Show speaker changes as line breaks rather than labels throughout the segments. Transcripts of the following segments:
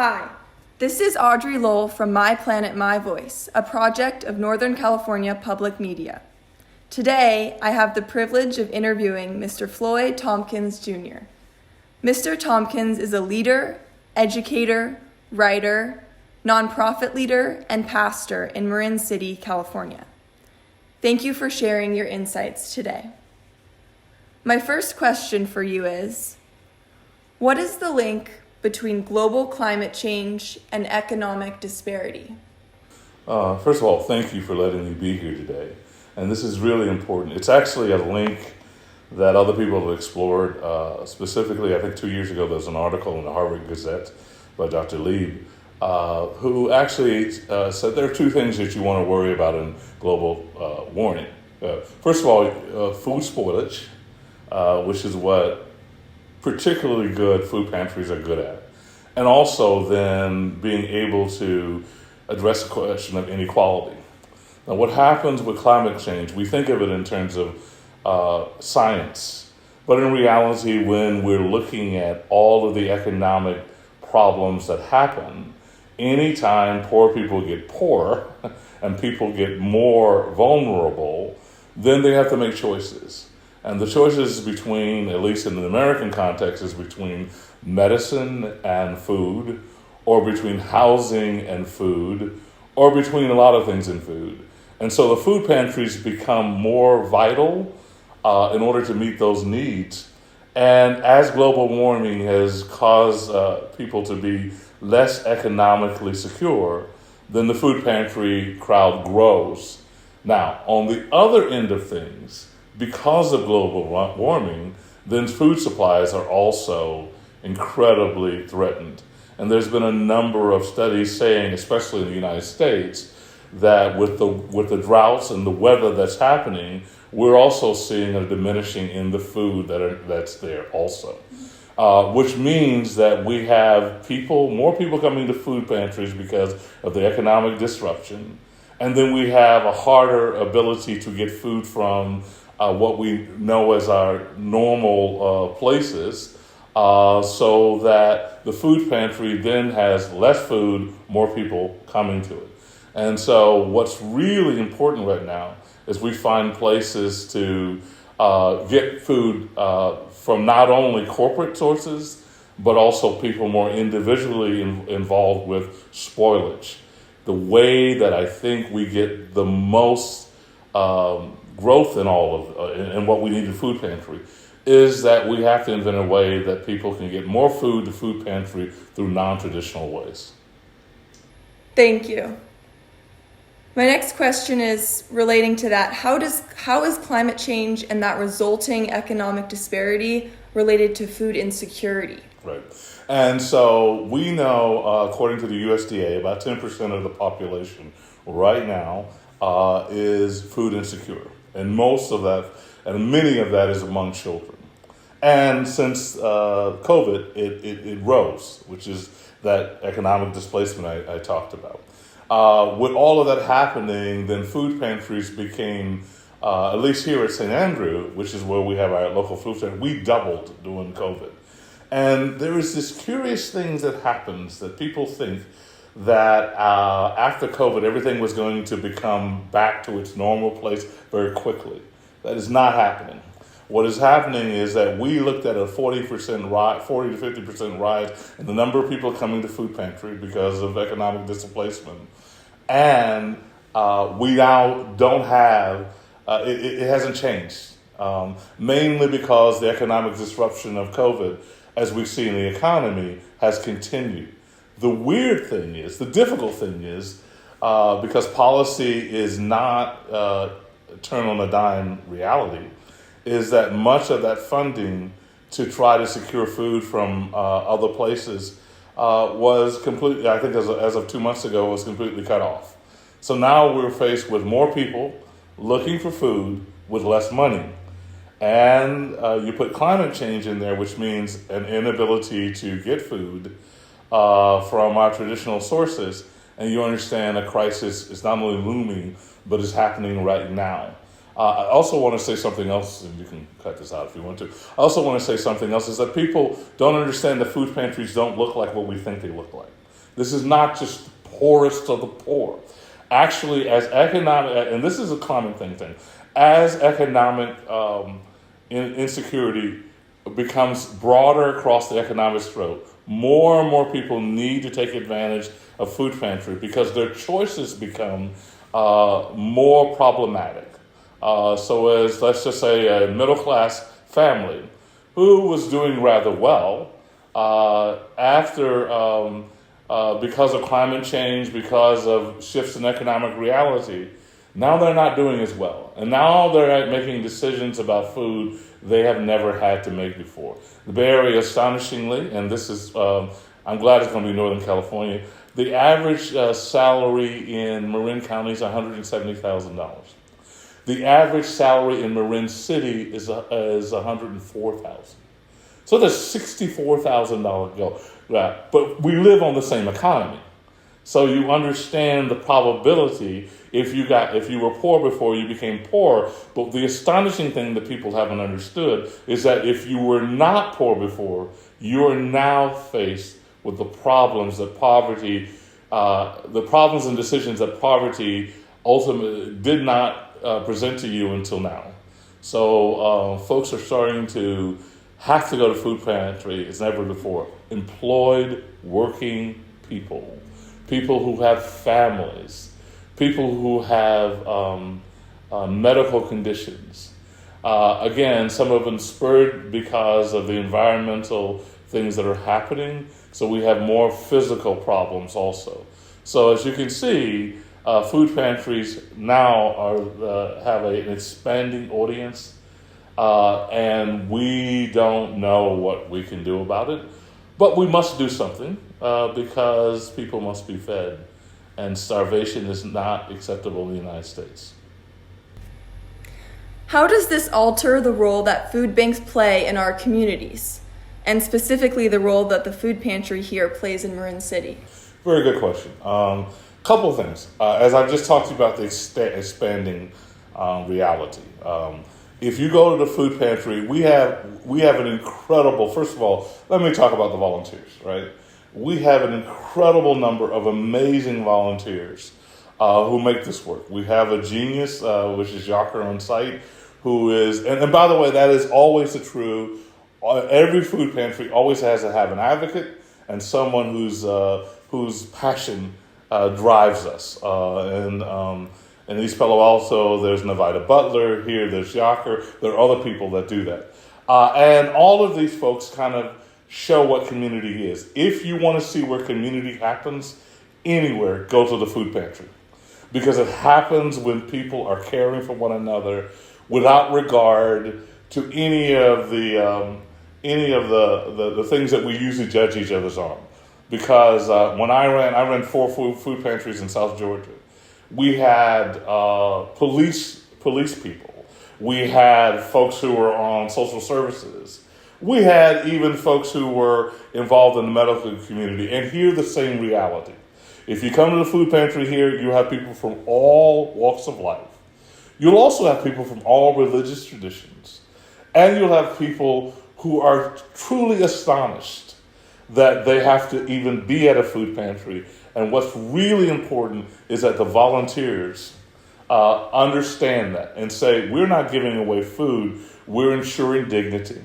Hi, this is Audrey Lowell from My Planet, My Voice, a project of Northern California Public Media. Today, I have the privilege of interviewing Mr. Floyd Thompkins, Jr. Mr. Thompkins is a leader, educator, writer, nonprofit leader, and pastor in Marin City, California. Thank you for sharing your insights today. My first question for you is, what is the link between global climate change and economic disparity?
First of all, thank you for letting me be here today. And this is really important. It's actually a link that other people have explored. Specifically, I think 2 years ago, there was an article in the Harvard Gazette by Dr. Lieb, who actually said there are two things that you want to worry about in global warming. First of all, food spoilage, which is what particularly good food pantries are good at. And also then being able to address the question of inequality. Now, what happens with climate change, we think of it in terms of science, but in reality, when we're looking at all of the economic problems that happen, anytime poor people get poorer and people get more vulnerable, then they have to make choices. And the choices between, at least in the American context, is between medicine and food, or between housing and food, or between a lot of things in food. And so the food pantries become more vital in order to meet those needs. And as global warming has caused people to be less economically secure, then the food pantry crowd grows. Now, on the other end of things, because of global warming, then food supplies are also incredibly threatened. And there's been a number of studies saying, especially in the United States, that with the droughts and the weather that's happening, we're also seeing a diminishing in the food that's there also. Which means that we have more people coming to food pantries because of the economic disruption. And then we have a harder ability to get food from what we know as our normal places, so that the food pantry then has less food, more people coming to it. And so what's really important right now is we find places to get food from not only corporate sources, but also people more individually involved with spoilage. The way that I think we get the most growth in in what we need in food pantry is that we have to invent a way that people can get more food to food pantry through non-traditional ways.
Thank you. My next question is relating to that. How is climate change and that resulting economic disparity related to food insecurity?
Right. And so we know, according to the USDA, about 10% of the population right now is food insecure. And most of that, and many of that is among children. And since COVID, it rose, which is that economic displacement I talked about. With all of that happening, then food pantries became, at least here at St. Andrew, which is where we have our local food pantry, we doubled during COVID. And there is this curious thing that happens that people think that after COVID, everything was going to become back to its normal place very quickly. That is not happening. What is happening is that we looked at a 40 to 50% rise in the number of people coming to food pantry because of economic displacement. And we now don't have, it hasn't changed, mainly because the economic disruption of COVID, as we see in the economy, has continued. The weird thing is, the difficult thing is, because policy is not turn on a dime reality, is that much of that funding to try to secure food from other places was completely, I think as of 2 months ago, was completely cut off. So now we're faced with more people looking for food with less money. And you put climate change in there, which means an inability to get food from our traditional sources, and you understand a crisis is not only looming, but is happening right now. I also want to say something else, and you can cut this out if you want to. I also want to say something else, is that people don't understand that food pantries don't look like what we think they look like. This is not just the poorest of the poor. Actually, as economic, and this is a common thing, as economic insecurity becomes broader across the economic stroke, more and more people need to take advantage of food pantry because their choices become more problematic. So as, let's just say, a middle-class family who was doing rather well because of climate change, because of shifts in economic reality, now they're not doing as well. And now they're making decisions about food they have never had to make before. The Bay Area, astonishingly, and this is, I'm glad it's going to be Northern California, the average salary in Marin County is $170,000. The average salary in Marin City is $104,000. So there's $64,000 go. Right. But we live on the same economy. So you understand the probability if you were poor before you became poor. But the astonishing thing that people haven't understood is that if you were not poor before, you are now faced with the problems that poverty, the problems and decisions that poverty ultimately did not present to you until now. So folks are starting to have to go to food pantry as never before. Employed, working people, people who have families, people who have medical conditions. Again, some of them spurred because of the environmental things that are happening. So we have more physical problems also. So as you can see, food pantries now have an expanding audience, and we don't know what we can do about it. But we must do something because people must be fed, and starvation is not acceptable in the United States.
How does this alter the role that food banks play in our communities, and specifically the role that the food pantry here plays in Marin City?
Very good question. Couple of things. As I've just talked to you about the expanding reality. If you go to the food pantry, we have an incredible, first of all, let me talk about the volunteers, right? We have an incredible number of amazing volunteers who make this work. We have a genius, which is Yacher on site, who is, and by the way, that is always the true. Every food pantry always has to have an advocate and someone whose passion drives us. In East Palo Alto, there's Nevada Butler. Here, there's Yacher. There are other people that do that. And all of these folks kind of show what community is. If you want to see where community happens anywhere, go to the food pantry. Because it happens when people are caring for one another without regard to any of the things that we usually judge each other's on. Because when I ran 4 food pantries in South Georgia. We had police people. We had folks who were on social services. We had even folks who were involved in the medical community. And hear the same reality. If you come to the food pantry here, you have people from all walks of life. You'll also have people from all religious traditions. And you'll have people who are truly astonished that they have to even be at a food pantry. And what's really important is that the volunteers understand that and say, we're not giving away food, we're ensuring dignity.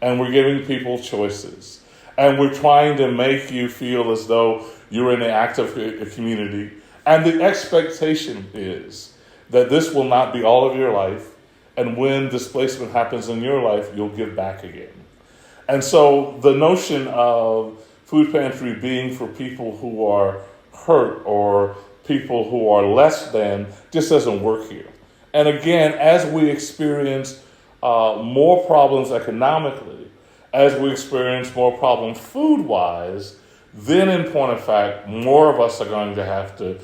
And we're giving people choices. And we're trying to make you feel as though you're in an active community. And the expectation is that this will not be all of your life. And when displacement happens in your life, you'll give back again. And so the notion of food pantry being for people who are hurt or people who are less than just doesn't work here. And again, as we experience more problems economically, as we experience more problems food-wise, then in point of fact, more of us are going to have to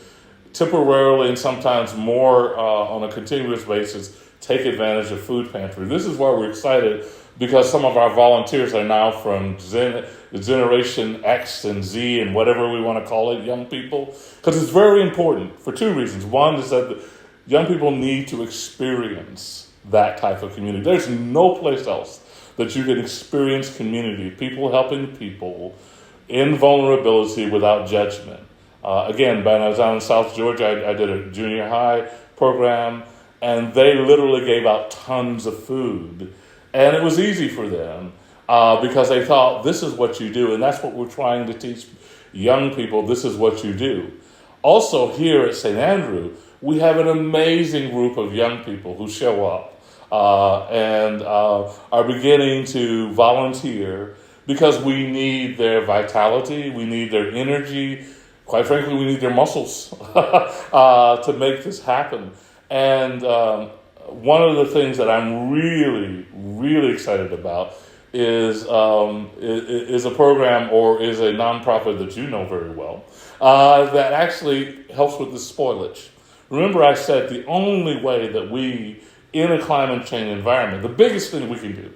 temporarily and sometimes more on a continuous basis take advantage of food pantry. This is why we're excited, because some of our volunteers are now from Generation X and Z and whatever we want to call it, young people. Because it's very important for 2 reasons. One is that young people need to experience that type of community. There's no place else that you can experience community, people helping people in vulnerability without judgment. Again, when I was down in South Georgia, I did a junior high program, and they literally gave out tons of food. And it was easy for them because they thought, this is what you do. And that's what we're trying to teach young people. This is what you do. Also, here at St. Andrew, we have an amazing group of young people who show up and are beginning to volunteer because we need their vitality, we need their energy, quite frankly, we need their muscles to make this happen. And one of the things that I'm really, really excited about is a program or is a nonprofit that you know very well that actually helps with the spoilage. Remember, I said the only way that we, in a climate change environment, the biggest thing we can do,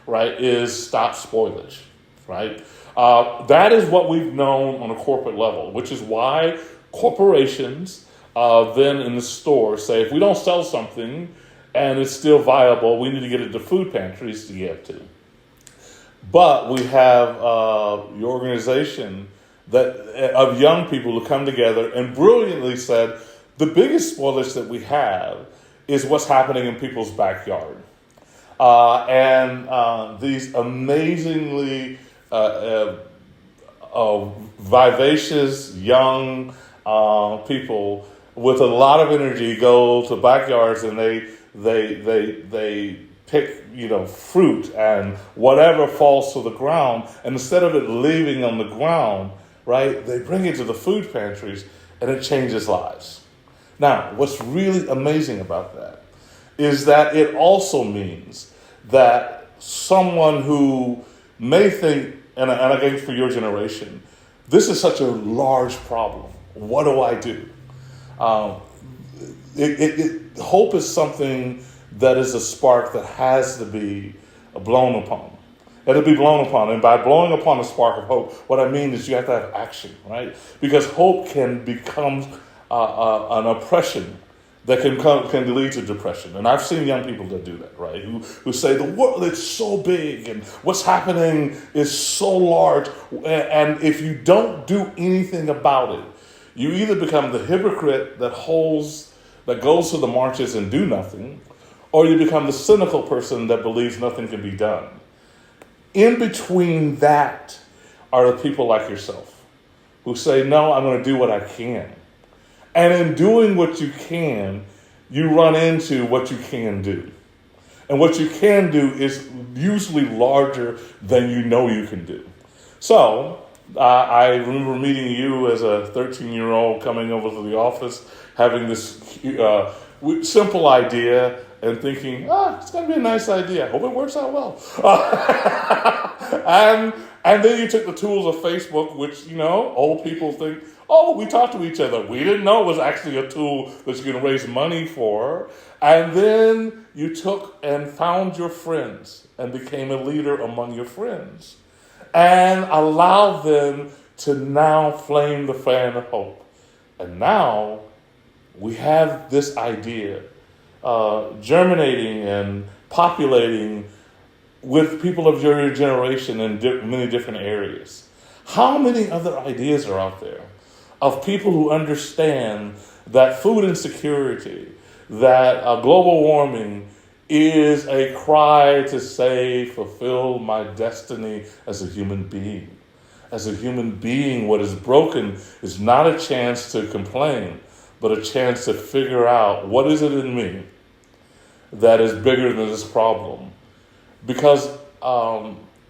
right, is stop spoilage, right? That is what we've known on a corporate level, which is why corporations then in the store say, if we don't sell something and it's still viable, we need to get it to food pantries to get to. But we have your organization of young people who come together and brilliantly said, the biggest spoilage that we have is what's happening in people's backyard. And these amazingly vivacious young people with a lot of energy go to backyards and they pick fruit and whatever falls to the ground, and instead of it leaving on the ground, right, they bring it to the food pantries and it changes lives. Now, what's really amazing about that is that it also means that someone who may think, and again for your generation, this is such a large problem. What do I do? Hope is something that is a spark that has to be blown upon. It'll be blown upon. And by blowing upon a spark of hope, what I mean is you have to have action, right? Because hope can become an oppression that can lead to depression. And I've seen young people that do that, right? Who say the world is so big and what's happening is so large. And if you don't do anything about it, you either become the hypocrite that goes to the marches and do nothing, or you become the cynical person that believes nothing can be done. In between that are the people like yourself who say, no, I'm going to do what I can. And in doing what you can, you run into what you can do. And what you can do is usually larger than you know you can do. So I remember meeting you as a 13-year-old coming over to the office, having this simple idea and thinking, it's going to be a nice idea. I hope it works out well. And then you took the tools of Facebook, which, old people think, we talk to each other. We didn't know it was actually a tool that you can raise money for. And then you took and found your friends and became a leader among your friends and allowed them to now flame the fan of hope. And now we have this idea germinating and populating with people of your generation in many different areas. How many other ideas are out there of people who understand that food insecurity, that global warming is a cry to say, fulfill my destiny as a human being? As a human being, what is broken is not a chance to complain, but a chance to figure out what is it in me that is bigger than this problem. Because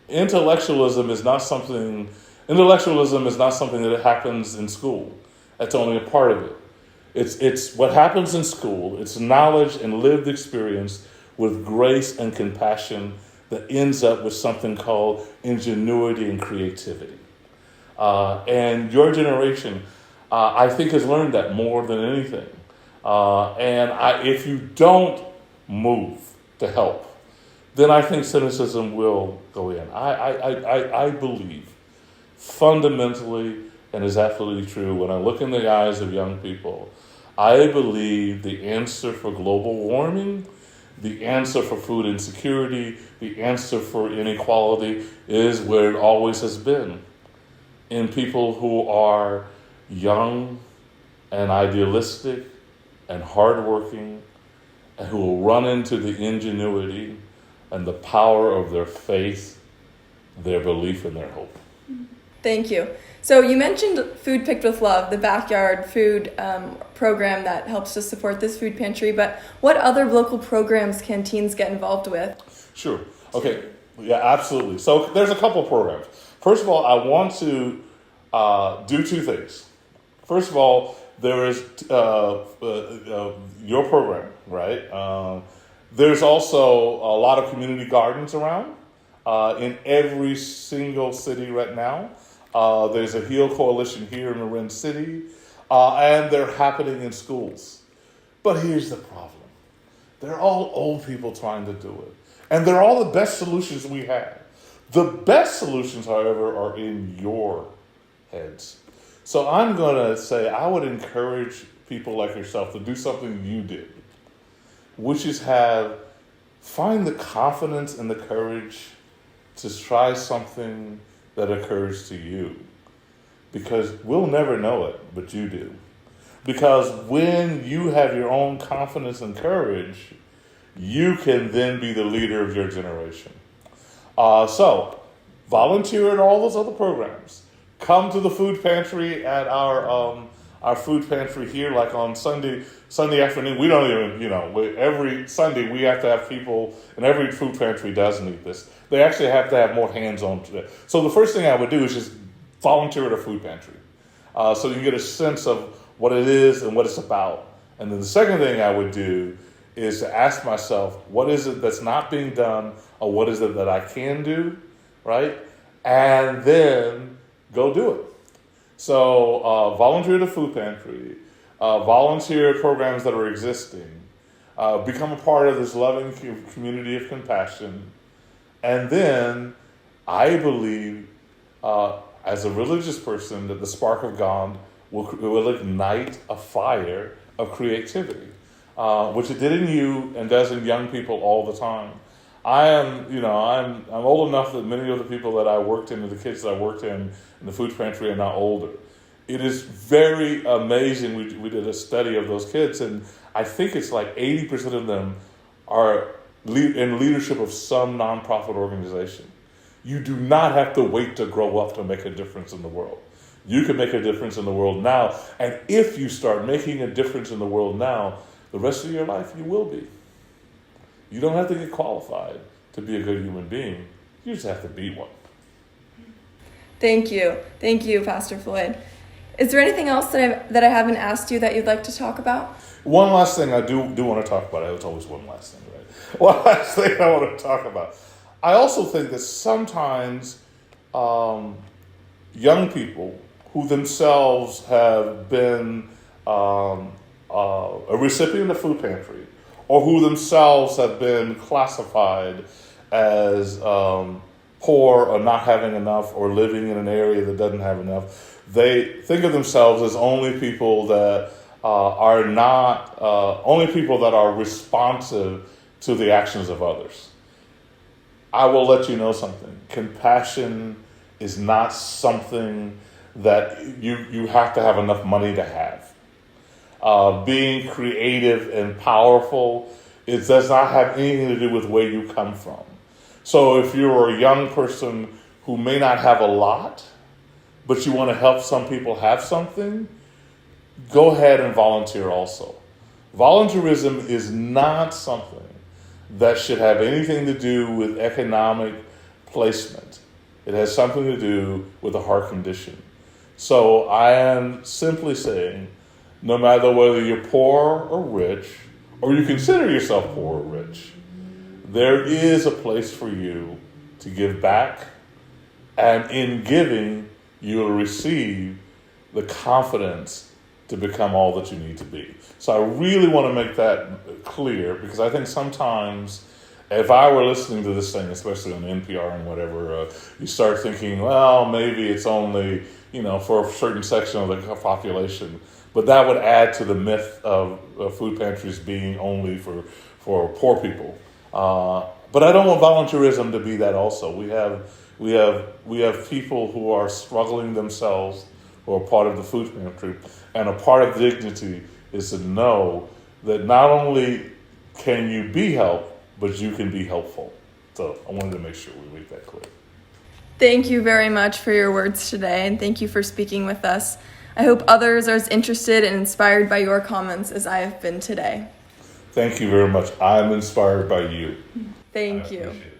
intellectualism is not something that happens in school. That's only a part of it. It's what happens in school. It's knowledge and lived experience with grace and compassion that ends up with something called ingenuity and creativity. And your generation, I think, has learned that more than anything. If you don't move to help, then I think cynicism will go in. I believe fundamentally, and is absolutely true, when I look in the eyes of young people, I believe the answer for global warming, the answer for food insecurity, the answer for inequality is where it always has been, in people who are young and idealistic and hardworking, and who will run into the ingenuity and the power of their faith, their belief, and their hope.
Thank you. So you mentioned Food Picked with Love, the backyard food program that helps to support this food pantry, but what other local programs can teens get involved with?
Sure. Okay. Yeah, absolutely. So there's a couple programs. First of all, I want to do two things. First of all, there is your program, right? There's also a lot of community gardens around in every single city right now. There's a HEAL coalition here in Marin City, and they're happening in schools. But here's the problem. They're all old people trying to do it. And they're all the best solutions we have. The best solutions, however, are in your heads. So I'm going to say I would encourage people like yourself to do something you did, which is find the confidence and the courage to try something that occurs to you. Because we'll never know it, but you do. Because when you have your own confidence and courage, you can then be the leader of your generation. So volunteer in all those other programs. Come to the food pantry at our food pantry here, like on Sunday afternoon. We don't even, every Sunday we have to have people, and every food pantry does need this. They actually have to have more hands-on to it. So the first thing I would do is just volunteer at a food pantry. So you can get a sense of what it is and what it's about. And then the second thing I would do is to ask myself, what is it that's not being done, or what is it that I can do, right? And then go do it. So volunteer at a food pantry, volunteer at programs that are existing, become a part of this loving community of compassion. And then I believe, as a religious person, that the spark of God will ignite a fire of creativity, which it did in you and does in young people all the time. I'm old enough that many of the people that I worked in, the kids that I worked in the food pantry, are now older. It is very amazing. We did a study of those kids, and I think it's like 80% of them are in leadership of some nonprofit organization. You do not have to wait to grow up to make a difference in the world. You can make a difference in the world now, and if you start making a difference in the world now, the rest of your life you will be. You don't have to get qualified to be a good human being. You just have to be one.
Thank you. Thank you, Pastor Floyd. Is there anything else that I haven't asked you that you'd like to talk about?
One last thing I do want to talk about. It's always one last thing, right? One last thing I want to talk about. I also think that sometimes young people who themselves have been a recipient of food pantry, or who themselves have been classified as poor or not having enough, or living in an area that doesn't have enough, they think of themselves as only people that are responsive to the actions of others. I will let you know something. Compassion is not something that you have to have enough money to have. Being creative and powerful, it does not have anything to do with where you come from. So if you're a young person who may not have a lot, but you want to help some people have something, go ahead and volunteer also. Volunteerism is not something that should have anything to do with economic placement. It has something to do with a heart condition. So I am simply saying, no matter whether you're poor or rich, or you consider yourself poor or rich, there is a place for you to give back, and in giving, you will receive the confidence to become all that you need to be. So I really want to make that clear, because I think sometimes if I were listening to this thing, especially on NPR and whatever, you start thinking, well, maybe it's only for a certain section of the population. But that would add to the myth of food pantries being only for poor people. But I don't want volunteerism to be that also. We have people who are struggling themselves who are part of the food pantry, and a part of dignity is to know that not only can you be helped, but you can be helpful. So I wanted to make sure we make that clear.
Thank you very much for your words today, and thank you for speaking with us. I hope others are as interested and inspired by your comments as I have been today.
Thank you very much. I'm inspired by you.
Thank
I
you.
appreciate it.